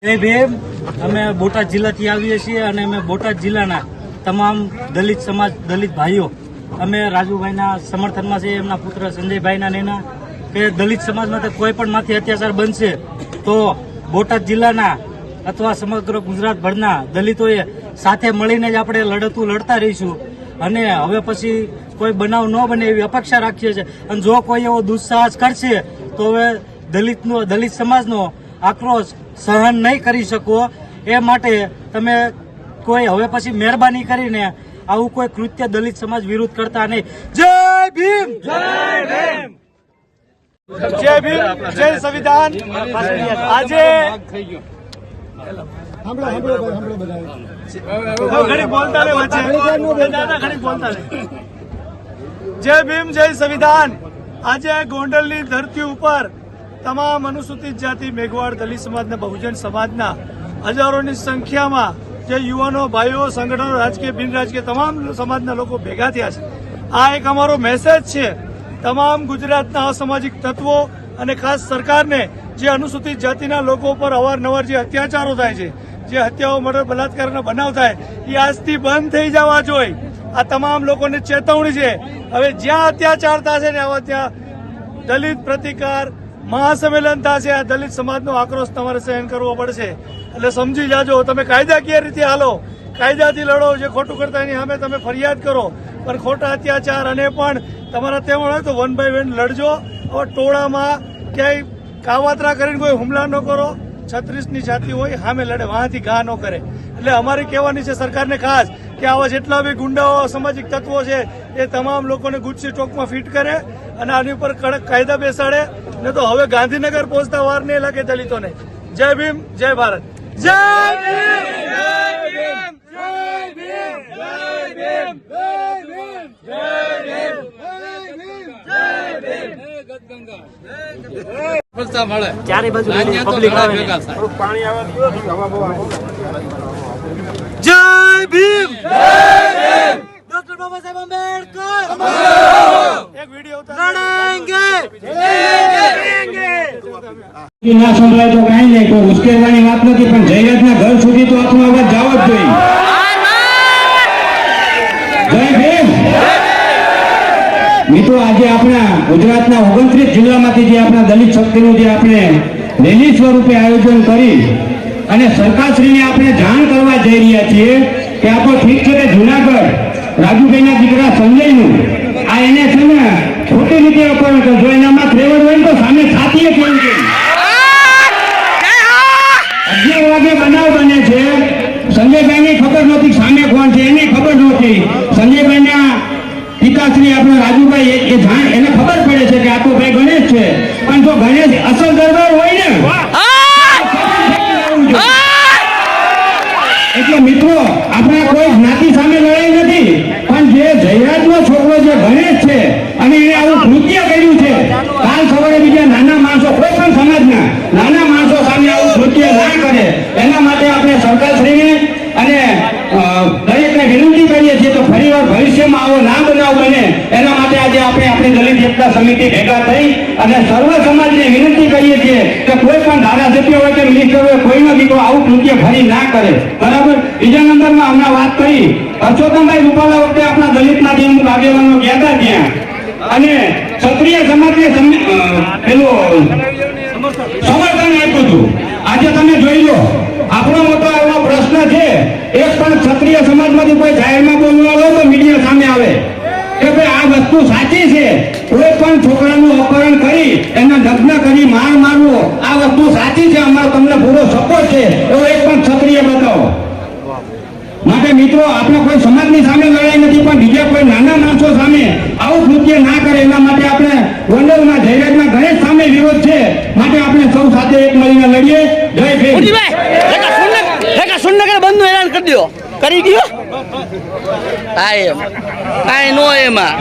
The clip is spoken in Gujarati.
જય ભીમ। અમે બોટાદ જિલ્લાથી આવીએ છીએ અને અમે બોટાદ જિલ્લાના તમામ દલિત સમાજ દલિત ભાઈઓ અમે રાજુભાઈના સમર્થનમાં છે, એમના પુત્ર સંજયભાઈના નેના કે દલિત સમાજમાં કોઈ પણ માંથી અત્યાચાર બનશે તો બોટાદ જિલ્લાના અથવા સમગ્ર ગુજરાતભરના દલિતોએ સાથે મળીને જ આપણે લડતું લડતા રહીશું અને હવે પછી કોઈ બનાવ ન બને એવી અપેક્ષા રાખીએ છીએ। અને જો કોઈ એવો દુસ્સાહસ કરશે તો હવે દલિત સમાજનો આક્રોશ સહન નહીં કરી શકો। એ માટે તમે કોઈ હવે પછી મહેરબાની કરીને આવું કોઈ કૃત્ય દલિત સમાજ વિરુદ્ધ કરતા નહીં। જય ભીમ, જય ભીમ, જય ભીમ, જય સંવિધાન। આજે જય ભીમ, જય સંવિધાન। આજે ગોંડલની ધરતી ઉપર તમામ અનુસૂચિત જાતિ, મેઘવાળ, દલિત સમાજના, બહુજન સમાજના હજારોની સંખ્યામાં જે યુવાનો, ભાઈઓ, સંગઠનો, રાજકીય, બિન રાજકીય તમામ સમાજના લોકો ભેગા થયા છે। આ એક અમારો મેસેજ છે તમામ ગુજરાતના અસામાજિક તત્વો અને ખાસ સરકારને, જે અનુસૂચિત જાતિના લોકો પર અવારનવાર જે અત્યાચારો થાય છે, જે હત્યાઓ, મર્ડર, બલાત્કારના બનાવ થાય એ આજથી બંધ થઈ જવા જોઈએ। આ તમામ લોકોને ચેતવણી છે। હવે જ્યાં અત્યાચાર થશે ને આવા ત્યાં દલિત પ્રતિકાર મહાસંમેલન થશે। આ દલિત સમાજનો આક્રોશ તમારે સહન કરવો પડશે। એટલે સમજી જાજો, તમે કાયદાકીય રીતે હાલો, કાયદાથી લડો, જે ખોટું કરતા એની સામે તમે ફરિયાદ કરો, પણ ખોટા અત્યાચાર અને પણ તમારા તેમ હોય તો 1 by 1 લડજો। હવે ટોળામાં ક્યાંય કાવતરા કરીને કોઈ હુમલા ન કરો। 36ની જાતિ હોય સામે લડે, વહાંથી ઘા ન કરે। એટલે અમારી કહેવાની છે સરકારને ખાસ કે આવા જેટલા બી ગુંડાઓ, સામાજિક તત્વો છે એ તમામ લોકોને ગુજસી ચોકમાં ફિટ કરે અને આની ઉપર કડક કાયદા બેસાડે, ને તો હવે ગાંધીનગર પહોંચતા વાર નહીં લાગે દલિતોને। જય ભીમ, જય ભારત। જય ભીમ, જય ભીમ, જય ભીમ, જય ભીમ, જય ભીમ, જય ભીમ, જય ભીમ, ચારે બાજુ પબ્લિક આવે પાણી આવે। જય ભીમ, જય ભીમ, ડોક્ટર બાબા સાહેબ આંબેડકર એક વિડિયો લડેંગે, ના સંભળાય તો કઈ નહીં, કોઈ ઉશ્કેરવાની વાત નથી, પણ જયરાજના ઘર સુધી તો આપણો અવાજ જવો જ જોઈએ। જય ભીમ મિત્રો, આજે આપણા ગુજરાતના 29 જિલ્લામાંથી જે આપણા દલિત શક્તિનું જે આપણે રેલી સ્વરૂપે આયોજન કરી અને સરકારશ્રીને આપણે જાણ કરવા જઈ રહ્યા છીએ કે આપણો ઠીક છે કે જુનાગઢ રાજુભાઈના દીકરા સંજયનું આ એને છે ને ખોટી રીતે અપહરણ કરજો, એનામાં ફ્લેવર હોય તો સામે સાથીએ કેવું છે। 11 વાગે બનાવ બને છે, સંજયભાઈની ખબર નહોતી સામે કોણ છે, એની ખબર નહોતી। સંજયભાઈના પિતાશ્રી આપણા રાજુભાઈ એ જાણ એને ખબર પડે છે કે આ તો ભાઈ ગણેશ છે, પણ જો ગણેશ અસલ દરબાર હોય ને એટલે મિત્રો આપણે કોઈ જ્ઞાતિ સામે લડાઈ નથી, પણ જે જયરાજનો છોકરો જે ગણેશ છે અને એને આવું કૃત્ય કર્યું છે, કાલ સવારે બીજા નાના માણસો, કોઈ પણ સમાજના નાના માણસો સામે આવું કૃત્ય ના કરે એના માટે આપણે સરકારશ્રીને અને દરેકને વિનંતી કરીએ છીએ તો ફરીવાર ભવિષ્યમાં આવો ના બનાવ બને એના માટે આજે આપણે આપણી દલિત એકતા સમિતિ ભેગા થઈ અને સર્વ સમાજને વિનંતી કરીએ છીએ કે કોઈ પણ ધારાસભ્ય હોય કે મિનિસ્ટર હોય કોઈનો દીકરો આવું કૃત્ય ફરી ના કરે, બરાબર। બીજા નંબરમાં હમણાં વાત કરી પરસોત્તમભાઈ રૂપાલા વખતે આપણા દલિતના જે અમુક આગેવાનો ગયા હતા ત્યાં અને ક્ષત્રિય સમાજને પેલું સમર્થન આપ્યું હતું। આજે તમે જોઈ લો, આપણો મોટો એવો પ્રશ્ન છે, એક પણ ક્ષત્રિય સમાજમાંથી કોઈ જાહેરમાં બોલવા આવે તો મીડિયા સામે આવે કે ભાઈ આ વસ્તુ સાચી છે, કોઈ પણ છોકરાનું અપહરણ કરી એને લગ્ન કરી મારવો આ વસ્તુ સાચી છે, અમારો તમને પૂરો સપોર્ટ છે, એવો એક પણ ક્ષત્રિય બતાવો। માટે મિત્રો આપણે કોઈ સમાજની સામે લડાઈ નથી, પણ બીજા કોઈ નાના માણસો સામે આવું કૃત્ય ના કરે એના માટે આપણે ગોંડલમાં જયરાજના ગણેશ સામે વિરોધ છે, માટે આપણે સૌ સાથે એક મળીને લડીએ। જય ભીમ। સુનગર બંધ નું એલાન કરી દો, કરી ગયો કાંઈ નો એમાં